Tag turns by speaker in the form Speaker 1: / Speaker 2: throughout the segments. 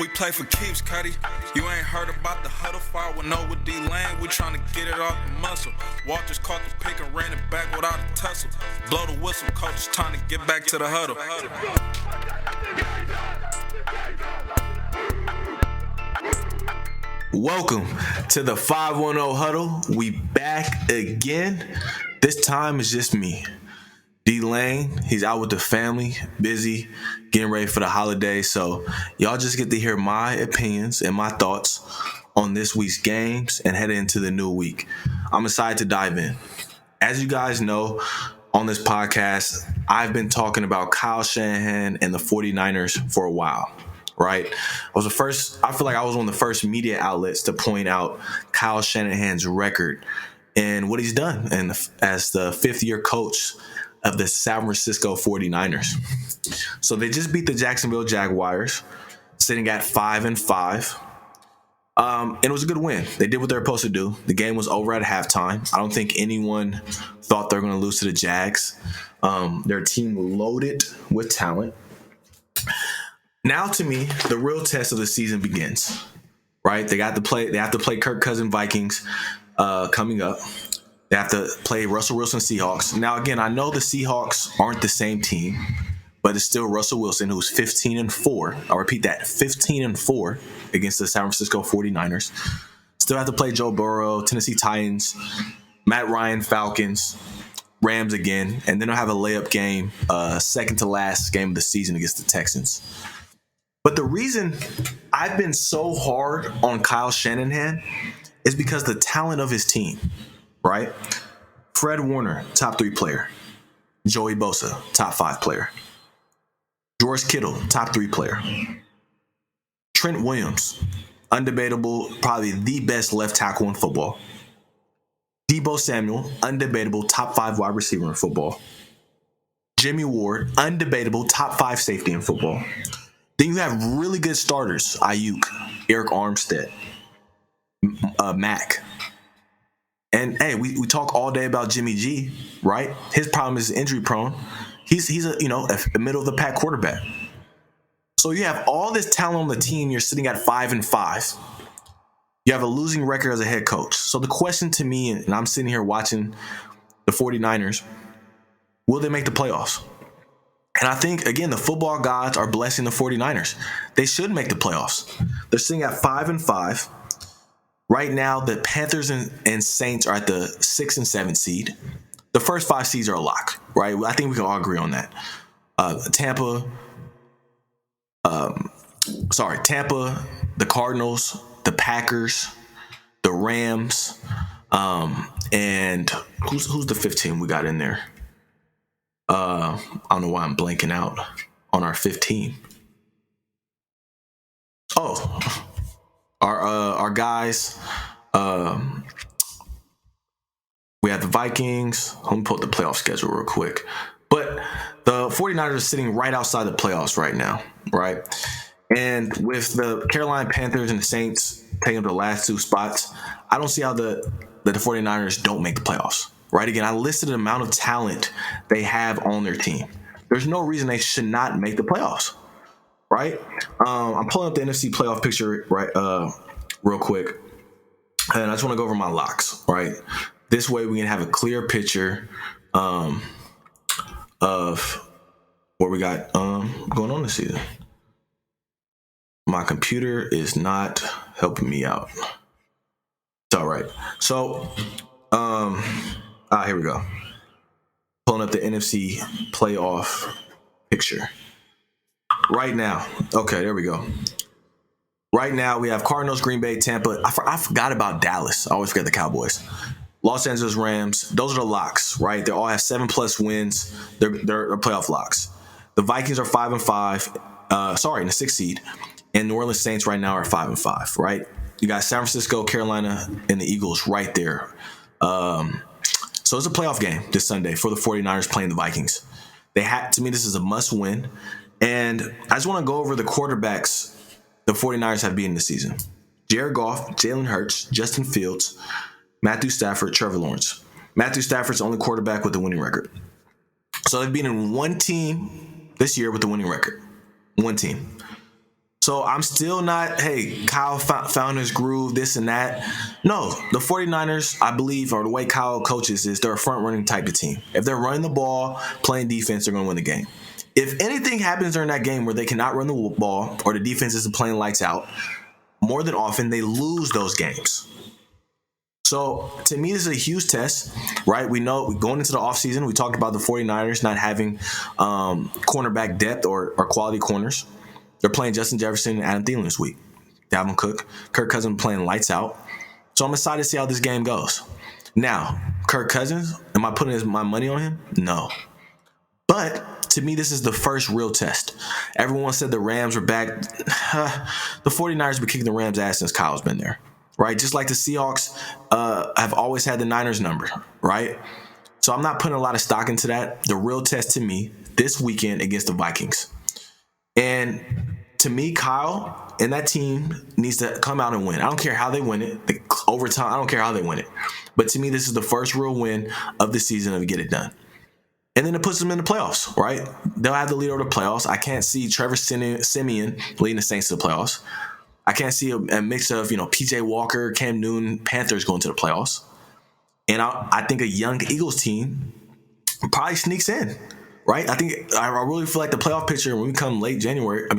Speaker 1: We play for keeps, Cuddy. You ain't heard about the huddle fire with no with D-Lane. We tryna get it off the muscle. Walters caught the pick and ran it back without a tussle. Blow the whistle, coach is trying to get back to the huddle.
Speaker 2: Welcome to the 510 Huddle. We back again. This time it's just me. D-Lane, he's out with the family, busy, getting ready for the holidays. So y'all just get to hear my opinions and my thoughts on this week's games and head into the new week. I'm excited to dive in. As you guys know, on this podcast, I've been talking about Kyle Shanahan and the 49ers for a while, right? I feel like I was one of the first media outlets to point out Kyle Shanahan's record and what he's done and as the fifth-year coach of the San Francisco 49ers. So they just beat the Jacksonville Jaguars, sitting at 5-5. And it was a good win. They did what they were supposed to do. The game was over at halftime. I don't think anyone thought they were going to lose to the Jags. Their team loaded with talent. Now, to me, the real test of the season begins. Right? They have to play Kirk Cousins Vikings coming up. They have to play Russell Wilson Seahawks. Now, again, I know the Seahawks aren't the same team, but it's still Russell Wilson, who's 15-4. I'll repeat that, 15-4 against the San Francisco 49ers. Still have to play Joe Burrow, Tennessee Titans, Matt Ryan Falcons, Rams again, and then I'll have a layup game, second to last game of the season against the Texans. But the reason I've been so hard on Kyle Shanahan is because the talent of his team. Right? Fred Warner, top 3 player. Joey Bosa, top 5 player. George Kittle, top 3 player. Trent Williams, undebatable, probably the best left tackle in football. Deebo Samuel, undebatable, top 5 wide receiver in football. Jimmy Ward, undebatable, top 5 safety in football. Then you have really good starters, Ayuk, Eric Armstead, Mack. And hey, we talk all day about Jimmy G, right? His problem is injury prone. He's a middle of the pack quarterback. So you have all this talent on the team. You're sitting at 5-5. You have a losing record as a head coach. So the question to me, and I'm sitting here watching the 49ers, will they make the playoffs? And I think, again, the football gods are blessing the 49ers. They should make the playoffs. They're sitting at 5-5. Right now, the Panthers and Saints are at the 6 and 7 seed. The first 5 seeds are a lock, right? I think we can all agree on that. Tampa, the Cardinals, the Packers, the Rams, and who's the 5th team we got in there? I don't know why I'm blanking out on our 5th team. Oh. Our guys, we have the Vikings. Let me pull up the playoff schedule real quick. But the 49ers are sitting right outside the playoffs right now, right? And with the Carolina Panthers and the Saints taking up the last 2 spots, I don't see how the 49ers don't make the playoffs, right? Again, I listed the amount of talent they have on their team. There's no reason they should not make the playoffs. Right? I'm pulling up the NFC playoff picture real quick. And I just want to go over my locks, right? This way we can have a clear picture of what we got going on this season. My computer is not helping me out. It's all right. So, here we go. Pulling up the NFC playoff picture. Right now, okay, there we go. Right now, we have Cardinals, Green Bay, Tampa. I forgot about Dallas. I always forget the Cowboys. Los Angeles Rams. Those are the locks, right? They all have 7+ wins. They're playoff locks. The Vikings are 5-5. In the 6th seed. And New Orleans Saints right now are 5-5, right? You got San Francisco, Carolina, and the Eagles right there. So it's a playoff game this Sunday for the 49ers playing the Vikings. To me, this is a must-win. And I just want to go over the quarterbacks the 49ers have beaten this season. Jared Goff, Jalen Hurts, Justin Fields, Matthew Stafford, Trevor Lawrence. Matthew Stafford's the only quarterback with a winning record. So they've beaten one team this year with a winning record. One team. So I'm still not, hey, Kyle found his groove, this and that. No, the 49ers, I believe, or the way Kyle coaches is they're a front-running type of team. If they're running the ball, playing defense, they're going to win the game. If anything happens during that game where they cannot run the ball or the defense isn't playing lights out, more than often they lose those games. So to me, this is a huge test, right? We know going into the offseason, we talked about the 49ers not having cornerback depth or quality corners. They're playing Justin Jefferson and Adam Thielen this week. Dalvin Cook, Kirk Cousins playing lights out. So I'm excited to see how this game goes. Now, Kirk Cousins, am I putting my money on him? No. But to me, this is the first real test. Everyone said the Rams were back. The 49ers have been kicking the Rams' ass since Kyle's been there, right? Just like the Seahawks have always had the Niners number, right? So I'm not putting a lot of stock into that. The real test to me this weekend against the Vikings. And to me, Kyle and that team needs to come out and win. I don't care how they win it. Overtime, I don't care how they win it. But to me, this is the first real win of the season to get it done. And then it puts them in the playoffs, right? They'll have the lead over the playoffs. I can't see Trevor Siemian leading the Saints to the playoffs. I can't see a mix of, P.J. Walker, Cam Newton, Panthers going to the playoffs. And I think a young Eagles team probably sneaks in. Right, I really feel like the playoff picture when we come early January, the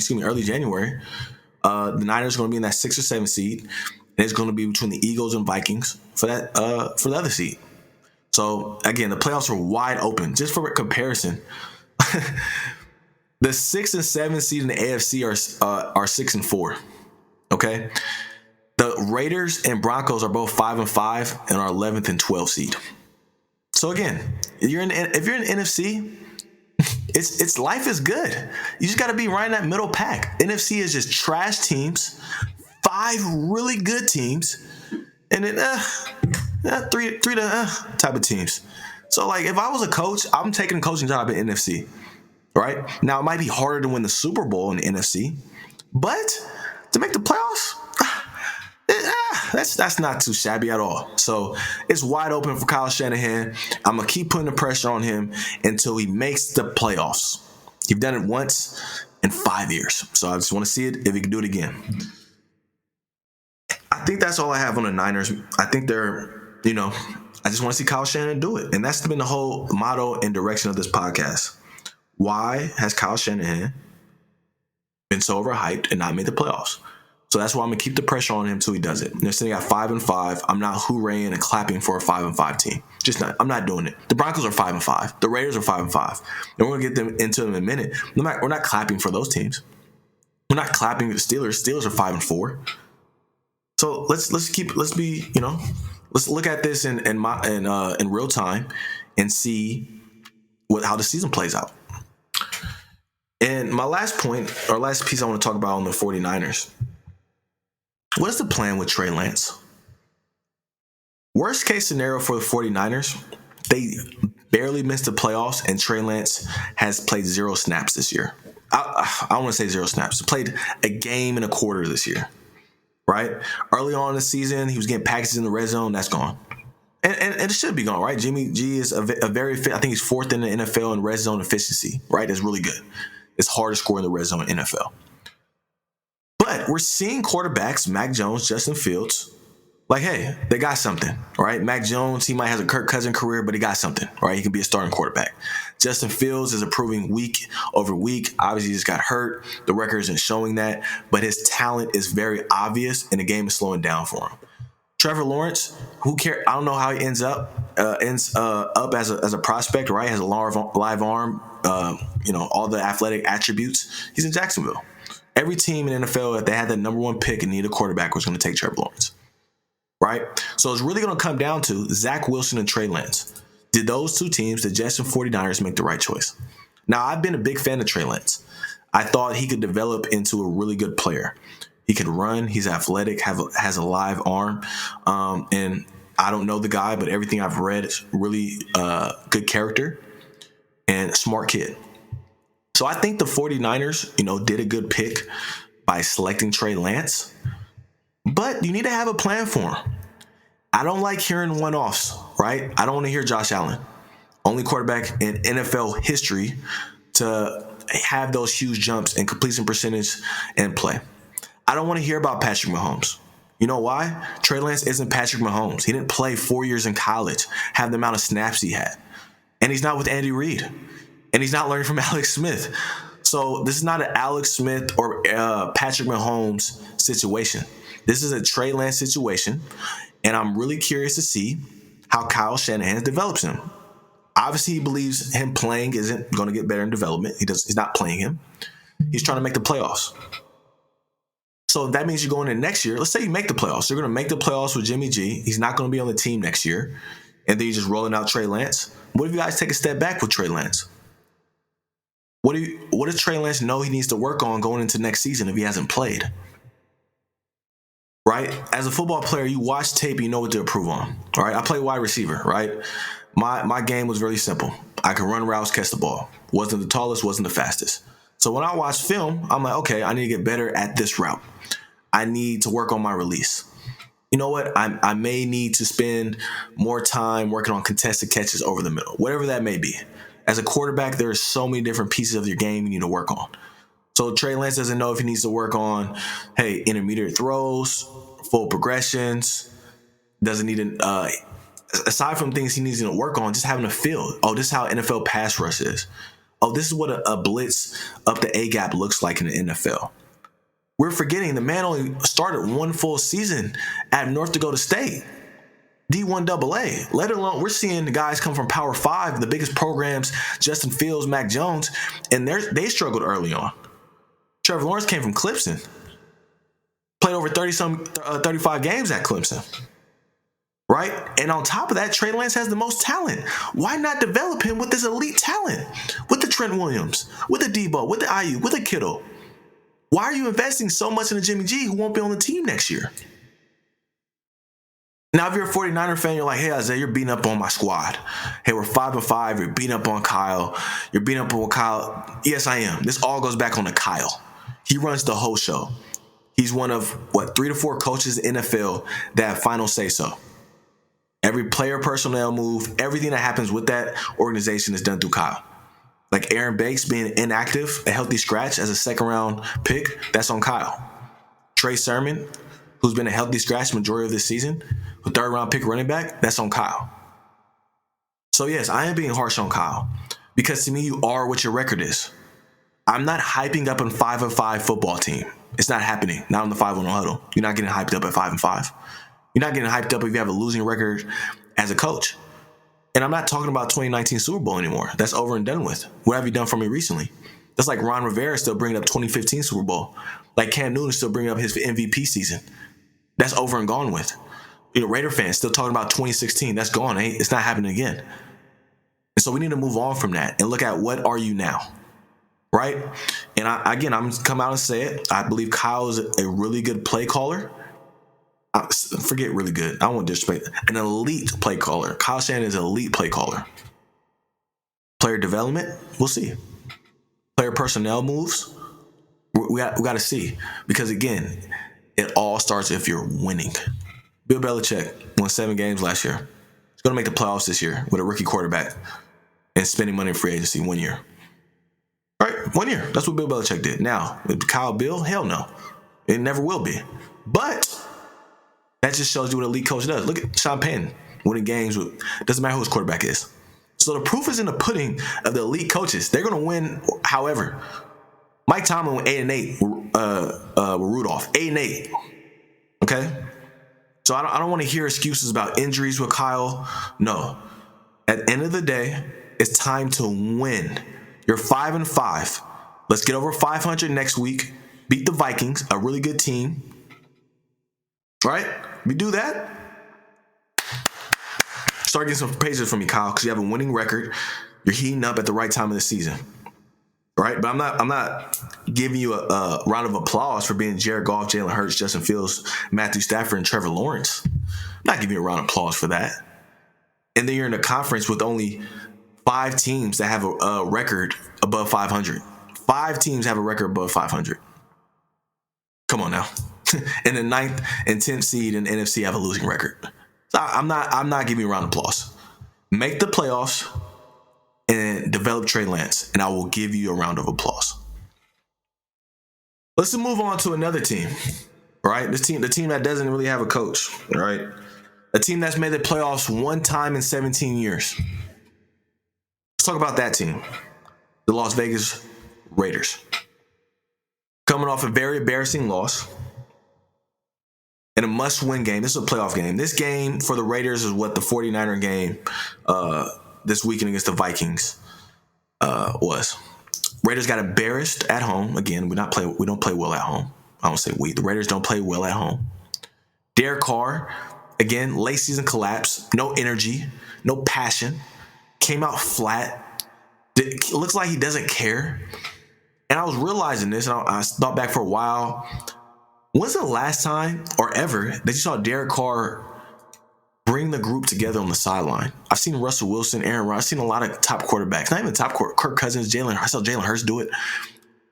Speaker 2: Niners are going to be in that 6 or 7 seed, and it's going to be between the Eagles and Vikings for the other seed. So again, the playoffs are wide open. Just for comparison, the 6 and 7 seed in the AFC are 6 and 4. Okay, the Raiders and Broncos are both 5 and 5 and are 11th and 12th seed. So again, if you're in NFC. It's life is good. You just got to be right in that middle pack. NFC is just trash teams, 5 really good teams, and then three type of teams. So like if I was a coach, I'm taking a coaching job in NFC. Right now, it might be harder to win the Super Bowl in the NFC, but to make the playoffs, that's not too shabby at all. So it's wide open for Kyle Shanahan. I'm going to keep putting the pressure on him until he makes the playoffs. He's done it once in 5 years. So I just want to see it if he can do it again. I think that's all I have on the Niners. I think they're, I just want to see Kyle Shanahan do it. And that's been the whole motto and direction of this podcast. Why has Kyle Shanahan been so overhyped and not made the playoffs? So that's why I'm going to keep the pressure on him until he does it. They're sitting at 5 and 5. I'm not hooraying and clapping for a 5 and 5 team. Just not. I'm not doing it. The Broncos are 5 and 5. The Raiders are 5 and 5. And we're going to get them into them in a minute. We're not clapping for those teams. We're not clapping for the Steelers. Steelers are 5 and 4. So let's look at this in real time and see how the season plays out. And my last point or last piece I want to talk about on the 49ers. What is the plan with Trey Lance? Worst case scenario for the 49ers, they barely missed the playoffs, and Trey Lance has played 0 snaps this year. I don't want to say 0 snaps. He played a game and a quarter this year, right? Early on in the season, he was getting packages in the red zone. That's gone. And it should be gone, right? Jimmy G is a very fit. I think he's 4th in the NFL in red zone efficiency, right? That's really good. It's hard to score in the red zone in NFL. But we're seeing quarterbacks, Mac Jones, Justin Fields, like, hey, they got something, right? Mac Jones, he might have a Kirk Cousins career, but he got something, right? He can be a starting quarterback. Justin Fields is improving week over week. Obviously, he just got hurt. The record isn't showing that, but his talent is very obvious, and the game is slowing down for him. Trevor Lawrence, who cares? I don't know how he ends up as a prospect, right? Has a live arm, all the athletic attributes. He's in Jacksonville. Every team in the NFL, if they had the number 1 pick and need a quarterback, was going to take Trevor Lawrence, right? So it's really going to come down to Zach Wilson and Trey Lance. Did those 2 teams, the Jets and 49ers, make the right choice? Now, I've been a big fan of Trey Lance. I thought he could develop into a really good player. He could run. He's athletic, has a live arm. And I don't know the guy, but everything I've read is really good character and a smart kid. So I think the 49ers, did a good pick by selecting Trey Lance. But you need to have a plan for him. I don't like hearing one-offs, right? I don't want to hear Josh Allen, only quarterback in NFL history to have those huge jumps in completion percentage and play. I don't want to hear about Patrick Mahomes. You know why? Trey Lance isn't Patrick Mahomes. He didn't play 4 years in college, have the amount of snaps he had. And he's not with Andy Reid. And he's not learning from Alex Smith. So this is not an Alex Smith or Patrick Mahomes situation. This is a Trey Lance situation. And I'm really curious to see how Kyle Shanahan develops him. Obviously, he believes him playing isn't going to get better in development. He's not playing him. He's trying to make the playoffs. So that means you're going in next year. Let's say you make the playoffs. You're going to make the playoffs with Jimmy G. He's not going to be on the team next year. And then you're just rolling out Trey Lance. What if you guys take a step back with Trey Lance? What does Trey Lance know he needs to work on going into next season if he hasn't played? Right? As a football player, you watch tape, you know what to improve on. All right? I play wide receiver, right? My game was really simple. I could run routes, catch the ball. Wasn't the tallest, wasn't the fastest. So when I watch film, I'm like, okay, I need to get better at this route. I need to work on my release. You know what? I may need to spend more time working on contested catches over the middle, whatever that may be. As a quarterback, there are so many different pieces of your game you need to work on. So Trey Lance doesn't know if he needs to work on, intermediate throws, full progressions. Doesn't need to, aside from things he needs to work on, just having a feel. Oh, this is how NFL pass rush is. Oh, this is what a blitz up the A-gap looks like in the NFL. We're forgetting the man only started one full season at North Dakota State. D1 AA, let alone we're seeing the guys come from Power 5, the biggest programs, Justin Fields, Mac Jones, and they struggled early on. Trevor Lawrence came from Clemson, played over 35 games at Clemson, right? And on top of that, Trey Lance has the most talent. Why not develop him with this elite talent, with the Trent Williams, with the Debo, with the IU, with the Kittle? Why are you investing so much in the Jimmy G who won't be on the team next year? Now, if you're a 49er fan, you're like, hey, Isaiah, you're beating up on my squad. Hey, we're 5-5. You're beating up on Kyle. You're beating up on Kyle. Yes, I am. This all goes back on to Kyle. He runs the whole show. He's one of, 3 to 4 coaches in the NFL that have final say-so. Every player personnel move, everything that happens with that organization is done through Kyle. Like Aaron Banks being inactive, a healthy scratch as a second-round pick, that's on Kyle. Trey Sermon, who's been a healthy scratch majority of this season, a third-round pick running back, that's on Kyle. So, yes, I am being harsh on Kyle because to me, you are what your record is. I'm not hyping up a 5-5 football team. It's not happening. Not on the 5-1 Huddle. You're not getting hyped up at 5-5. You're not getting hyped up if you have a losing record as a coach. And I'm not talking about 2019 Super Bowl anymore. That's over and done with. What have you done for me recently? That's like Ron Rivera still bringing up 2015 Super Bowl. Like Cam Newton still bringing up his MVP season. That's over and gone with. Raider fans still talking about 2016. That's gone. It's not happening again. And so we need to move on from that and look at what are you now, right? And I'm going to come out and say it. I believe Kyle is a really good play caller. Forget really good. I don't want to disrespect. An elite play caller. Kyle Shanahan is an elite play caller. Player development, we'll see. Player personnel moves, we got to see. Because again, it all starts if you're winning. Bill Belichick won 7 games last year. He's going to make the playoffs this year with a rookie quarterback and spending money in free agency 1 year. All right, 1 year. That's what Bill Belichick did. Now, with Kyle Bill, hell no. It never will be. But that just shows you what an elite coach does. Look at Sean Payton winning games with, doesn't matter who his quarterback is. So the proof is in the pudding of the elite coaches. They're going to win however. Mike Tomlin went 8-8 with Rudolph. 8-8. Okay? So I don't want to hear excuses about injuries with Kyle. No. At the end of the day, it's time to win. You're 5-5. Let's get over 500 next week. Beat the Vikings, a really good team. Right? We do that. Start getting some praises from me, Kyle, because you have a winning record. You're heating up at the right time of the season. Right? But I'm not giving you a round of applause for being Jared Goff, Jalen Hurts, Justin Fields, Matthew Stafford, and Trevor Lawrence. I'm not giving you a round of applause for that. And then you're in a conference with only 5 teams that have a record above 500. 5 teams have a record above 500. Come on now. And the 9th and 10th seed in the NFC have a losing record. So I'm not giving you a round of applause. Make the playoffs and develop Trey Lance, and I will give you a round of applause. Let's move on to another team, right? The team that doesn't really have a coach, right? A team that's made the playoffs one time in 17 years. Let's talk about that team, the Las Vegas Raiders. Coming off a very embarrassing loss in a must-win game. This is a playoff game. This game for the Raiders is what the 49er game this weekend against the Vikings was. Raiders got embarrassed at home. Again, we don't play well at home. I don't say we. The Raiders don't play well at home. Derek Carr, again, late season collapse. No energy, no passion. Came out flat. It looks like he doesn't care. And I was realizing this, and I thought back for a while. When's the last time or ever that you saw Derek Carr bring the group together on the sideline? I've seen Russell Wilson, Aaron Rodgers. I've seen a lot of top quarterbacks, not even top Kirk Cousins, I saw Jalen Hurts do it.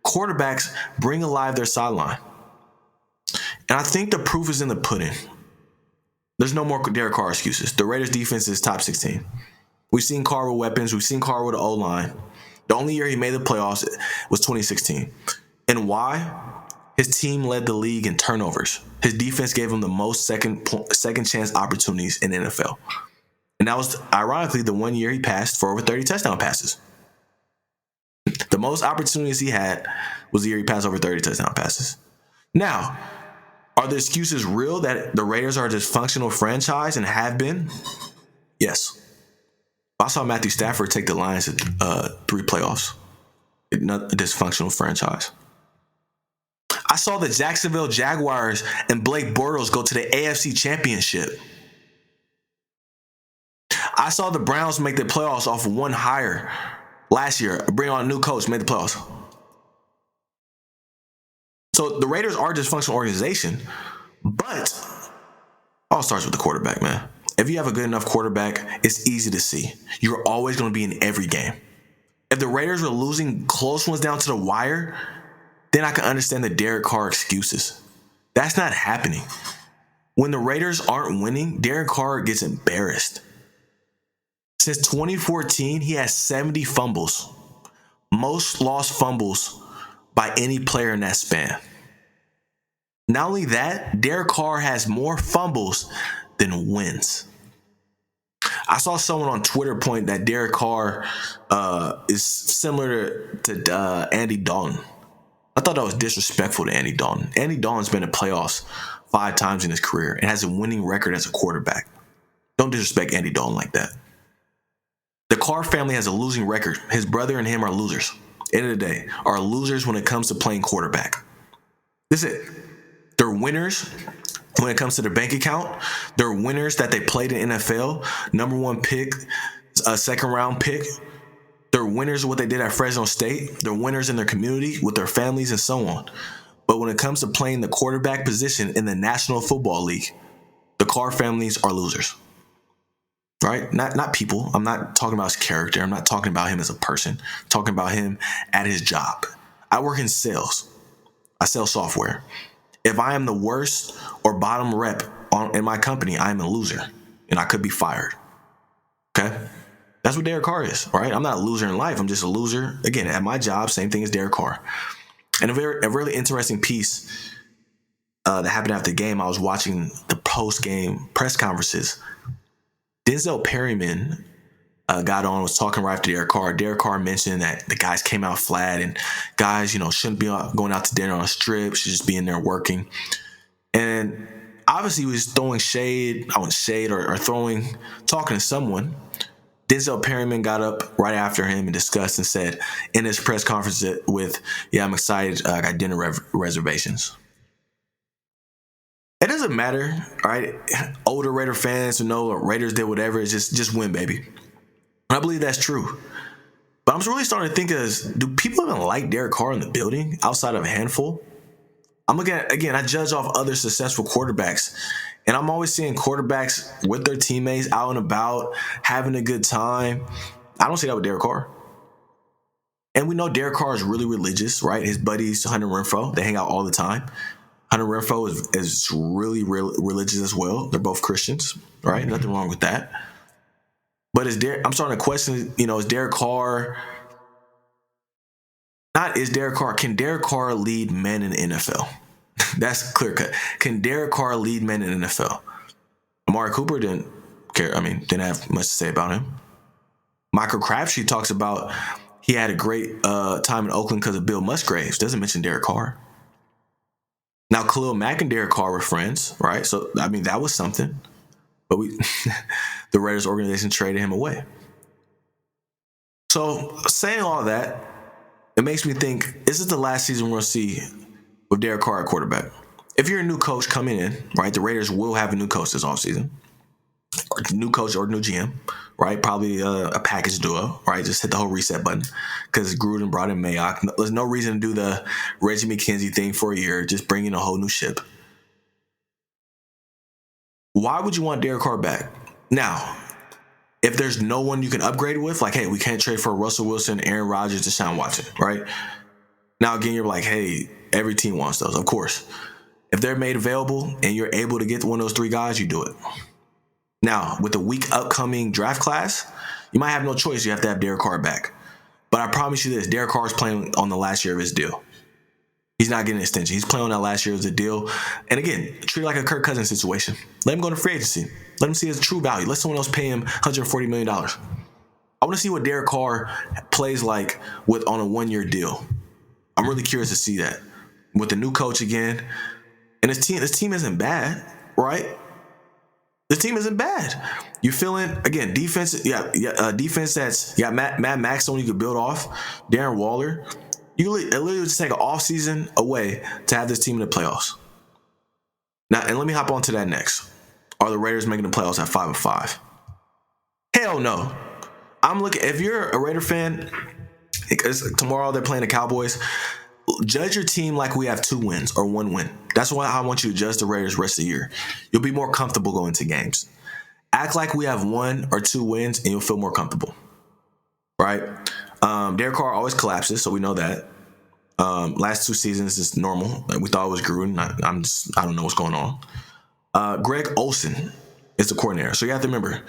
Speaker 2: Quarterbacks bring alive their sideline. And I think the proof is in the pudding. There's no more Derek Carr excuses. The Raiders defense is top 16. We've seen Carr with weapons. We've seen Carr with an O-line. The only year he made the playoffs was 2016. And why? His team led the league in turnovers. His defense gave him the most second chance opportunities in the NFL. And that was, ironically, the one year he passed for over 30 touchdown passes. The most opportunities he had was the year he passed over 30 touchdown passes. Now, are the excuses real that the Raiders are a dysfunctional franchise and have been? Yes. I saw Matthew Stafford take the Lions to 3 playoffs. Not a dysfunctional franchise. I saw the Jacksonville Jaguars and Blake Bortles go to the AFC Championship. I saw the Browns make the playoffs off of one hire last year. Bring on a new coach, made the playoffs. So the Raiders are a dysfunctional organization, but all starts with the quarterback, man. If you have a good enough quarterback, it's easy to see. You're always going to be in every game. If the Raiders were losing close ones down to the wire, then I can understand the Derek Carr excuses. That's not happening. When the Raiders aren't winning, Derek Carr gets embarrassed. Since 2014, he has 70 fumbles. Most lost fumbles by any player in that span. Not only that, Derek Carr has more fumbles than wins. I saw someone on Twitter point that Derek Carr is similar to Andy Dalton. I thought that was disrespectful to Andy Dalton. Andy Dalton's been in playoffs 5 times in his career and has a winning record as a quarterback. Don't disrespect Andy Dalton like that. The Carr family has a losing record. His brother and him are losers. End of the day, are losers when it comes to playing quarterback. This is it. They're winners when it comes to their bank account. They're winners that they played in NFL. Number 1 pick, a second round pick. They're winners of what they did at Fresno State. They're winners in their community with their families and so on. But when it comes to playing the quarterback position in the National Football League, the Carr families are losers. Right? Not people. I'm not talking about his character. I'm not talking about him as a person. I'm talking about him at his job. I work in sales. I sell software. If I am the worst or bottom rep in my company, I am a loser and I could be fired. Okay? That's what Derek Carr is, right? I'm not a loser in life. I'm just a loser, again, at my job, same thing as Derek Carr. And a really interesting piece that happened after the game, I was watching the post-game press conferences. Denzel Perryman got on, was talking right after Derek Carr. Derek Carr mentioned that the guys came out flat and guys, shouldn't be going out to dinner on a strip, should just be in there working. And obviously he was throwing shade, or talking to someone. Denzel Perryman got up right after him and discussed and said in his press conference I'm excited, I got dinner reservations. It doesn't matter, right? Older Raider fans who know Raiders did whatever, it's just win, baby. And I believe that's true. But I'm really starting to think do people even like Derek Carr in the building outside of a handful? I'm looking at, again, I judge off other successful quarterbacks. And I'm always seeing quarterbacks with their teammates out and about, having a good time. I don't see that with Derek Carr. And we know Derek Carr is really religious, right? His buddies, Hunter Renfrow, they hang out all the time. Hunter Renfrow is really religious as well. They're both Christians, right? Nothing wrong with that. But I'm starting to question, is Derek Carr Not is Derek Carr. Can Derek Carr lead men in the NFL? That's clear cut. Can Derek Carr lead men in the NFL? Amari Cooper didn't care. Didn't have much to say about him. Michael Crabtree talks about he had a great time in Oakland because of Bill Musgraves. Doesn't mention Derek Carr. Now, Khalil Mack and Derek Carr were friends, right? So, that was something. But the Raiders organization traded him away. So, saying all that, it makes me think, this is the last season we're going to see with Derek Carr at quarterback. If you're a new coach coming in, right, the Raiders will have a new coach this offseason. Or new coach or new GM, right? Probably a package duo, right? Just hit the whole reset button because Gruden brought in Mayock. There's no reason to do the Reggie McKenzie thing for a year. Just bring in a whole new ship. Why would you want Derek Carr back? Now, if there's no one you can upgrade with, like, hey, we can't trade for Russell Wilson, Aaron Rodgers, Deshaun Watson, right? Now, again, you're like, hey, every team wants those, of course. If they're made available and you're able to get one of those three guys, you do it. Now, with the weak upcoming draft class, you might have no choice. You have to have Derek Carr back. But I promise you this, Derek Carr is playing on the last year of his deal. He's not getting an extension. He's playing on that last year of the deal. And again, treat it like a Kirk Cousins situation. Let him go to free agency. Let him see his true value. Let someone else pay him $140 million. I want to see what Derek Carr plays like on a one-year deal. I'm really curious to see that. With the new coach again. And his team isn't bad, right? The team isn't bad. You're feeling, again, defense. Defense that's got Matt Maxson you could build off. Darren Waller. You literally just take an offseason away to have this team in the playoffs. Now, and let me hop on to that next. Are the Raiders making the playoffs at 5-5? Hell no. I'm looking. If you're a Raider fan, because tomorrow they're playing the Cowboys. Judge your team like we have 2 wins or 1 win. That's why I want you to judge the Raiders the rest of the year. You'll be more comfortable going to games. Act like we have 1 or 2 wins and you'll feel more comfortable. Right? Derek Carr always collapses, so we know that. Last 2 seasons is normal. We thought it was Gruden. I don't know what's going on. Greg Olsen is the coordinator. So you have to remember,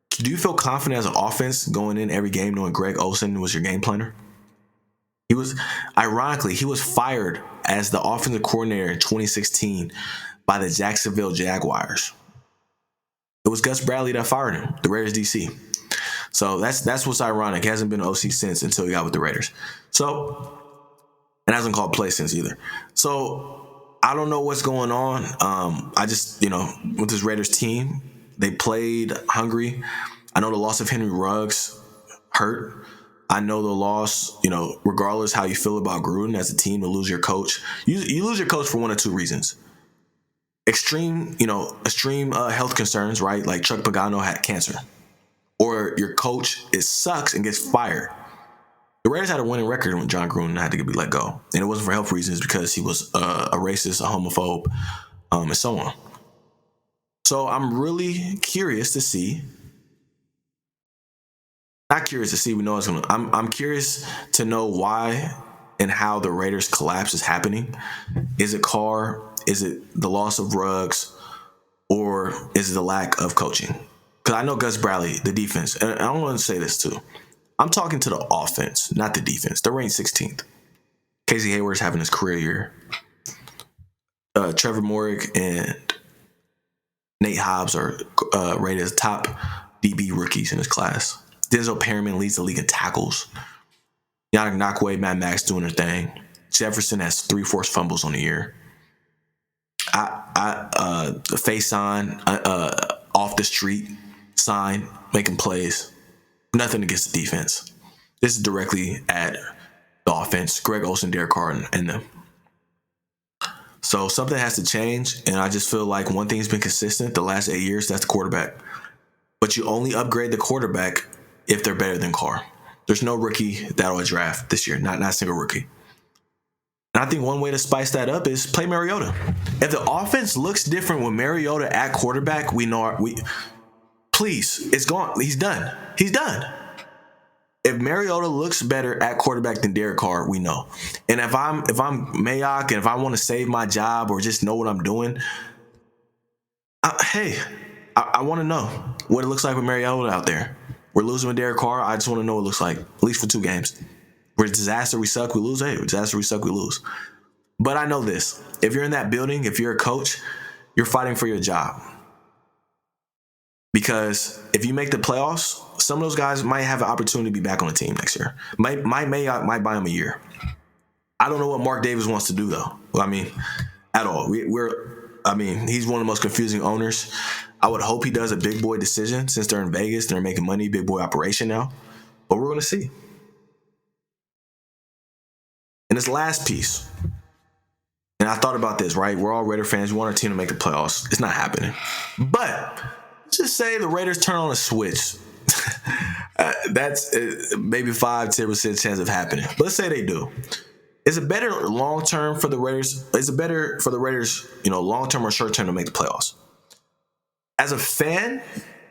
Speaker 2: do you feel confident as an offense going in every game knowing Greg Olsen was your game planner? He was fired as the offensive coordinator in 2016 by the Jacksonville Jaguars. It was Gus Bradley that fired him, the Raiders DC. So that's what's ironic. He hasn't been an OC since until he got with the Raiders. So, and hasn't called play since either. So I don't know what's going on. I just, with this Raiders team, they played hungry. I know the loss of Henry Ruggs hurt. I know the loss, regardless how you feel about Gruden as a team, to lose your coach. You lose your coach for 1 or 2 reasons. Extreme health concerns, right? Like Chuck Pagano had cancer. Or your coach sucks and gets fired. The Raiders had a winning record when John Gruden had to be let go. And it wasn't for health reasons because he was a racist, a homophobe, and so on. So I'm really curious to see. Not curious to see. We know it's going to. I'm curious to know why and how the Raiders collapse is happening. Is it Carr? Is it the loss of Ruggs? Or is it the lack of coaching? Because I know Gus Bradley, the defense, and I want to say this too. I'm talking to the offense, not the defense. They're ranked 16th. Casey Hayward's having his career year. Trevor Morrick and Nate Hobbs are rated as top DB rookies in his class. Denzel Perryman leads the league in tackles. Yannick Ngakoue, Matt Max doing their thing. Jefferson has 3 forced fumbles on the year. The face sign, off the street sign, making plays. Nothing against the defense. This is directly at the offense. Greg Olsen, Derek Carr, and them. So something has to change, and I just feel like one thing's been consistent the last 8 years, that's the quarterback. But you only upgrade the quarterback if they're better than Carr. There's no rookie that'll draft this year, not a single rookie. And I think one way to spice that up is play Mariota. If the offense looks different with Mariota at quarterback, please, it's gone. He's done. He's done. If Mariota looks better at quarterback than Derek Carr, we know. And if I'm Mayock and if I want to save my job or just know what I'm doing, I want to know what it looks like with Mariota out there. We're losing with Derek Carr. I just want to know what it looks like, at least for 2 games. We're a disaster, we suck, we lose. Hey, we're a disaster, we suck, we lose. But I know this. If you're in that building, if you're a coach, you're fighting for your job. Because if you make the playoffs, some of those guys might have an opportunity to be back on the team next year. Might buy them a year. I don't know what Mark Davis wants to do, though. I mean, at all. He's one of the most confusing owners. I would hope he does a big boy decision since they're in Vegas. They're making money, big boy operation now. But we're going to see. And this last piece, and I thought about this, right? We're all Raider fans. We want our team to make the playoffs. It's not happening. But let's just say the Raiders turn on a switch. That's maybe 5-10% chance of happening. But let's say they do. Is it better long term for the Raiders? Is it better for the Raiders, long term or short term to make the playoffs? As a fan,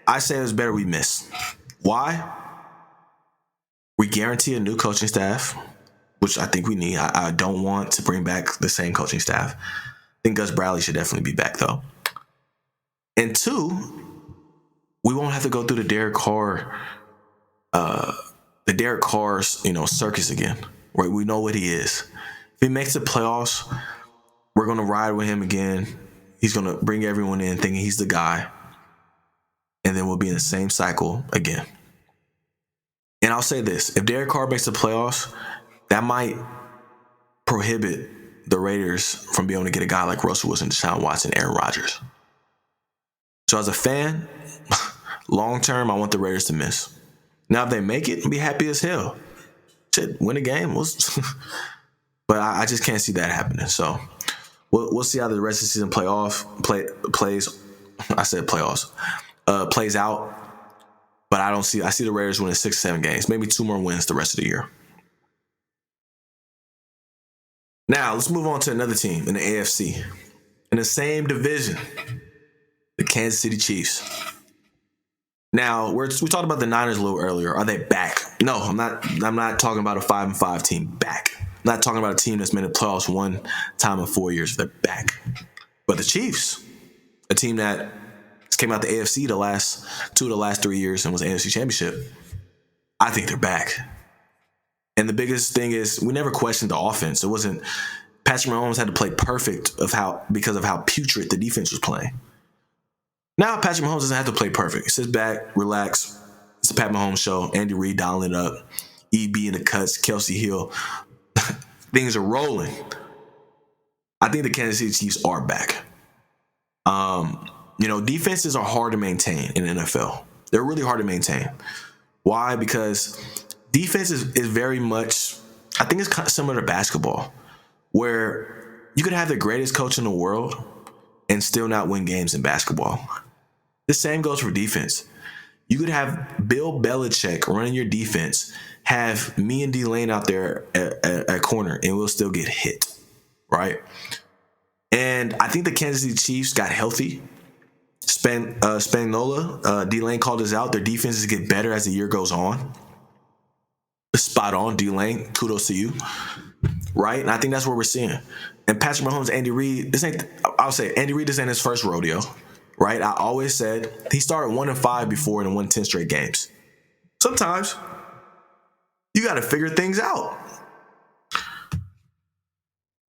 Speaker 2: I say it's better we miss. Why? We guarantee a new coaching staff, which I think we need. I don't want to bring back the same coaching staff. I think Gus Bradley should definitely be back, though. And 2, we won't have to go through the Derek Carr's, circus again. Right? We know what he is. If he makes the playoffs, we're going to ride with him again. He's going to bring everyone in thinking he's the guy. And then we'll be in the same cycle again. And I'll say this. If Derek Carr makes the playoffs, that might prohibit the Raiders from being able to get a guy like Russell Wilson, Deshaun Watson, Aaron Rodgers. So as a fan, long term, I want the Raiders to miss. Now, if they make it, I'll be happy as hell. Shit, win a game. But I just can't see that happening. So we'll see how the rest of the season plays. I said playoffs. Plays out. But I see the Raiders winning 6-7 games. Maybe 2 more wins the rest of the year. Now, let's move on to another team in the AFC. In the same division. The Kansas City Chiefs. Now, we talked about the Niners a little earlier. Are they back? No, I'm not talking about a 5-5 team back. I'm not talking about a team that's made the playoffs 1 time in 4 years. They're back. But the Chiefs, a team that came out the AFC the last 2 of the last 3 years and was AFC Championship, I think they're back. And the biggest thing is we never questioned the offense. It wasn't Patrick Mahomes had to play perfect because of how putrid the defense was playing. Now Patrick Mahomes doesn't have to play perfect. He sits back, relax. It's a Pat Mahomes show. Andy Reid dialing it up. EB in the cuts. Kelsey Hill. Things are rolling. I think the Kansas City Chiefs are back. Defenses are hard to maintain in the NFL. They're really hard to maintain. Why? Because defense is very much, I think it's kind of similar to basketball, where you could have the greatest coach in the world and still not win games in basketball. The same goes for defense. You could have Bill Belichick running your defense, have me and D-Lane out there at corner, and we'll still get hit, right? And I think the Kansas City Chiefs got healthy. Spagnuolo, D-Lane called us out. Their defenses get better as the year goes on. Spot on, D-Lane. Kudos to you. Right? And I think that's what we're seeing. And Patrick Mahomes, Andy Reid, Andy Reid, this ain't his first rodeo. Right? I always said he started 1-5 before and won 10 straight games. Sometimes you got to figure things out.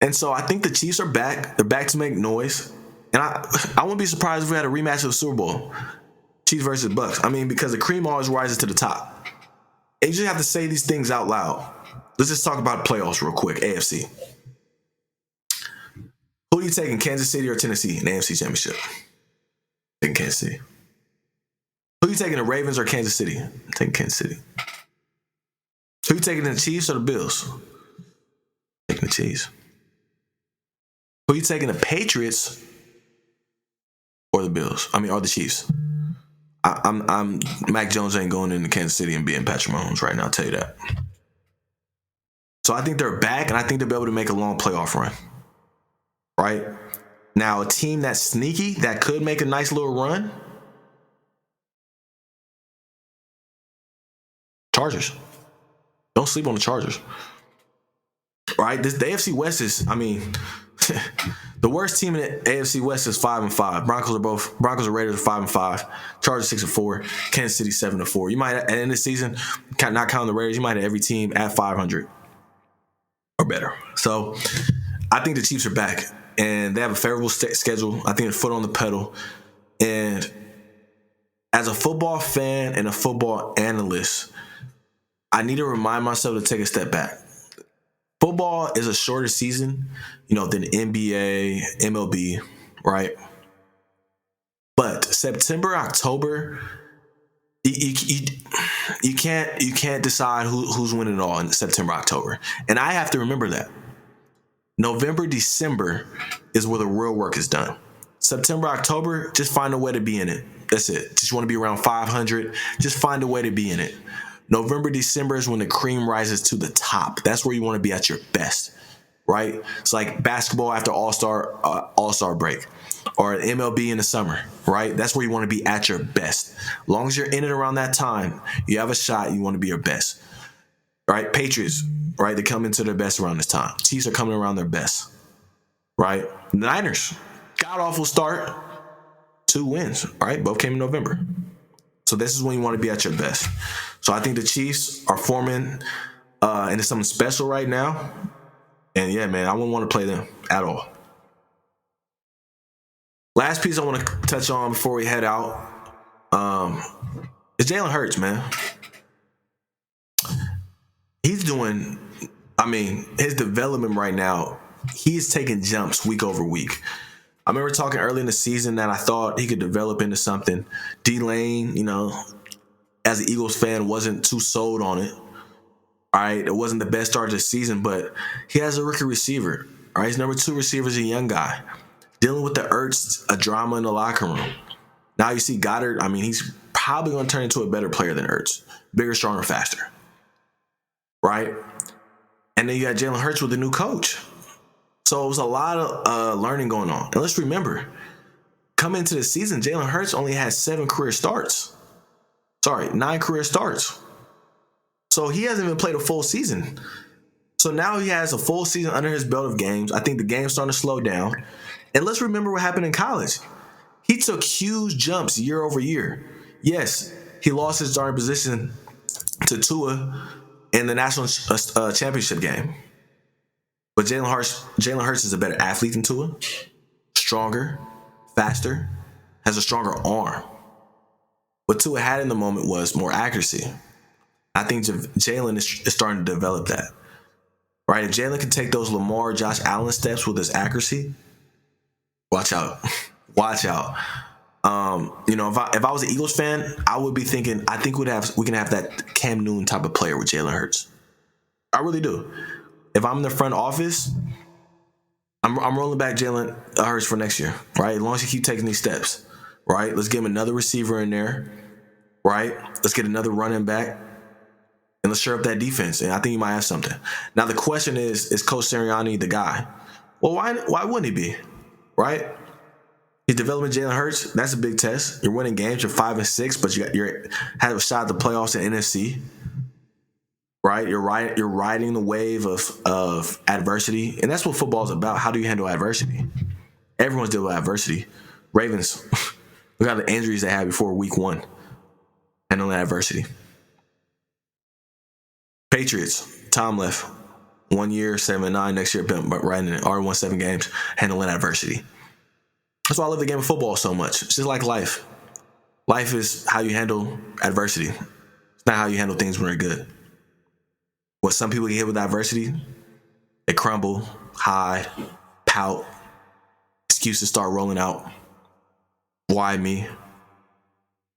Speaker 2: And so I think the Chiefs are back. They're back to make noise. And I wouldn't be surprised if we had a rematch of the Super Bowl. Chiefs versus Bucks. Because the cream always rises to the top. And you just have to say these things out loud. Let's just talk about the playoffs real quick. AFC. Who are you taking, Kansas City or Tennessee in the AFC Championship? Taking Kansas City. Who are you taking, the Ravens or Kansas City? I'm taking Kansas City. Who are you taking, the Chiefs or the Bills? Taking the Chiefs. Who are you taking, the Patriots or the Bills? Or the Chiefs? I'm Mac Jones ain't going into Kansas City and being Patrick Mahomes right now, I'll tell you that. So I think they're back, and I think they'll be able to make a long playoff run. Right? Now, a team that's sneaky, that could make a nice little run, Chargers. Don't sleep on the Chargers. Right? The AFC West is, The worst team in the AFC West is 5-5. Broncos are Raiders are 5-5. Chargers 6-4. Kansas City 7-4. You might at the end of the season, not counting the Raiders, you might have every team at 500 or better. So I think the Chiefs are back and they have a favorable schedule. I think a foot on the pedal. And as a football fan and a football analyst, I need to remind myself to take a step back. Football is a shorter season, than NBA, MLB, right? But September, October, you can't decide who's winning it all in September, October, and I have to remember that. November, December is where the real work is done. September, October, just find a way to be in it. That's it. Just want to be around 500. Just find a way to be in it. November, December is when the cream rises to the top. That's where you want to be at your best, right? It's like basketball after All-Star break or MLB in the summer, right? That's where you want to be at your best. As long as you're in it around that time, you have a shot, you want to be your best, right? Patriots, right? They come into their best around this time. Chiefs are coming around their best, right? Niners, god-awful start, 2 wins, right? Both came in November. So this is when you want to be at your best. So I think the Chiefs are forming into something special right now. And yeah, man, I wouldn't want to play them at all. Last piece I want to touch on before we head out is Jalen Hurts, man. He's doing, his development right now, he's taking jumps week over week. I remember talking early in the season that I thought he could develop into something. D-Lane, as an Eagles fan, wasn't too sold on it. All right, it wasn't the best start of the season, but he has a rookie receiver. All right, his number 2 receiver is a young guy. Dealing with the Ertz, a drama in the locker room. Now you see Goddard, he's probably going to turn into a better player than Ertz. Bigger, stronger, faster. Right? And then you got Jalen Hurts with a new coach. So it was a lot of learning going on. And let's remember, coming into the season, Jalen Hurts only had 9 career starts. So he hasn't even played a full season. So now he has a full season under his belt of games. I think the game's starting to slow down. And let's remember what happened in college. He took huge jumps year over year. Yes, he lost his starting position to Tua in the national championship game. But Jalen Hurts is a better athlete than Tua, stronger, faster, has a stronger arm. What Tua had in the moment was more accuracy. I think Jalen is starting to develop that. Right? If Jalen can take those Lamar, Josh Allen steps with his accuracy, watch out. Watch out. If I was an Eagles fan, I would be thinking, I think we can have that Cam Newton type of player with Jalen Hurts. I really do. If I'm in the front office, I'm rolling back Jalen Hurts for next year, right? As long as you keep taking these steps, right? Let's give him another receiver in there, right? Let's get another running back, and let's shore up that defense. And I think he might have something. Now the question is Coach Sirianni the guy? Well, why wouldn't he be, right? He's developing Jalen Hurts. That's a big test. You're winning games. You're 5-6, but you have a shot at the playoffs in NFC. Right, you're riding the wave of adversity, and that's what football is about. How do you handle adversity? Everyone's dealing with adversity. Ravens, look at the injuries they had before week 1, handling adversity. Patriots, Tom left 1 year, 7-9. Next year, but right in it, already won 7 games, handling adversity. That's why I love the game of football so much. It's just like life. Life is how you handle adversity. It's not how you handle things when they're good. What some people get hit with adversity, they crumble, hide, pout, excuses start rolling out. Why me? Kind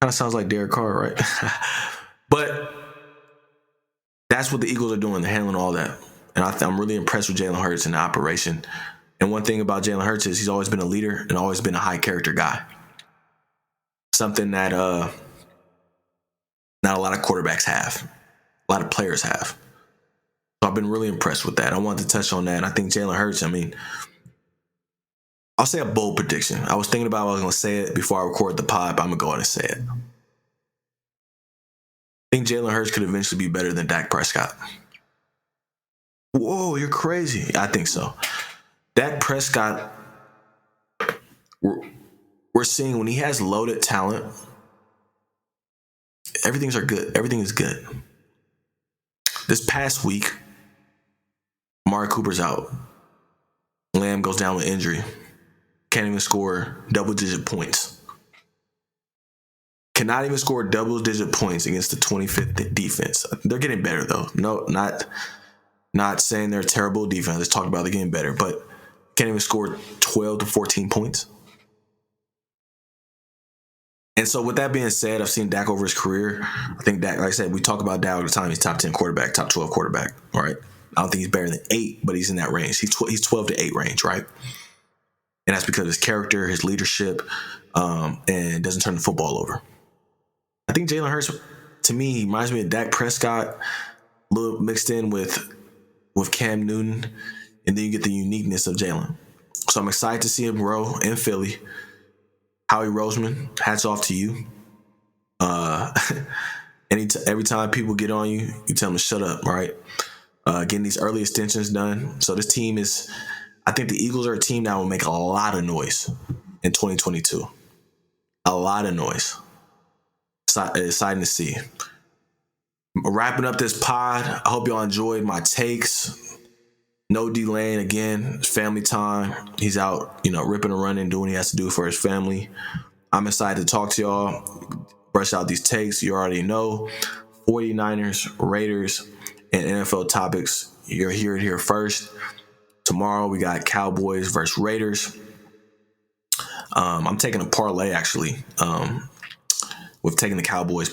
Speaker 2: of sounds like Derek Carr, right? But that's what the Eagles are doing. They're handling all that. And I'm really impressed with Jalen Hurts and the operation. And one thing about Jalen Hurts is he's always been a leader and always been a high character guy. Something that not a lot of quarterbacks have. A lot of players have. So I've been really impressed with that. I wanted to touch on that. I think Jalen Hurts, I'll say a bold prediction. I was thinking about I was going to say it before I record the pod, but I'm going to go ahead and say it. I think Jalen Hurts could eventually be better than Dak Prescott. Whoa, you're crazy. I think so. Dak Prescott, we're seeing when he has loaded talent, everything is good. This past week, Amari Cooper's out. Lamb goes down with injury. Can't even score double-digit points. Cannot even score double-digit points against the 25th defense. They're getting better, though. No, not saying they're a terrible defense. Let's talk about they're getting better. But can't even score 12 to 14 points. And so with that being said, I've seen Dak over his career. I think Dak, like I said, we talk about Dak all the time. He's top 10 quarterback, top 12 quarterback, all right? I don't think he's better than 8, but he's in that range. He's 12 to 8 range, right? And that's because of his character, his leadership, and doesn't turn the football over. I think Jalen Hurts, to me, he reminds me of Dak Prescott, a little mixed in with Cam Newton, and then you get the uniqueness of Jalen. So I'm excited to see him grow in Philly. Howie Roseman, hats off to you. Every time people get on you, you tell them to shut up, right? Getting these early extensions done. So this team is, I think the Eagles are a team that will make a lot of noise in 2022. A lot of noise. Exciting to see. Wrapping up this pod, I hope y'all enjoyed my takes. No D-Lane, again, family time. He's out, ripping and running, doing what he has to do for his family. I'm excited to talk to y'all, brush out these takes. You already know, 49ers, Raiders, and NFL topics. You're hearing it here first. Tomorrow we got Cowboys versus Raiders. I'm taking a parlay, actually. We've taken the Cowboys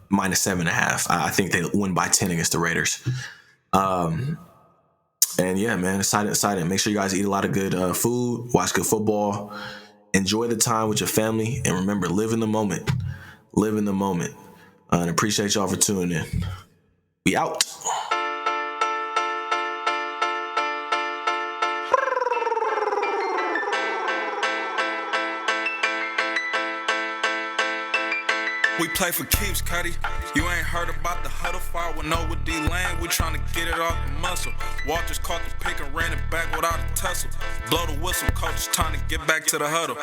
Speaker 2: minus 7.5. I think they win by 10 against the Raiders. And yeah, man, excited. Make sure you guys eat a lot of good food, watch good football, enjoy the time with your family, and remember, live in the moment. Live in the moment. And appreciate y'all for tuning in. We out.
Speaker 1: We play for keeps, Cuddy. You ain't heard about the huddle fire with no with D-Lane. We tryna get it off the muscle. Walters caught the pick and ran it back without a tussle. Blow the whistle, coach is trying to get back to the huddle.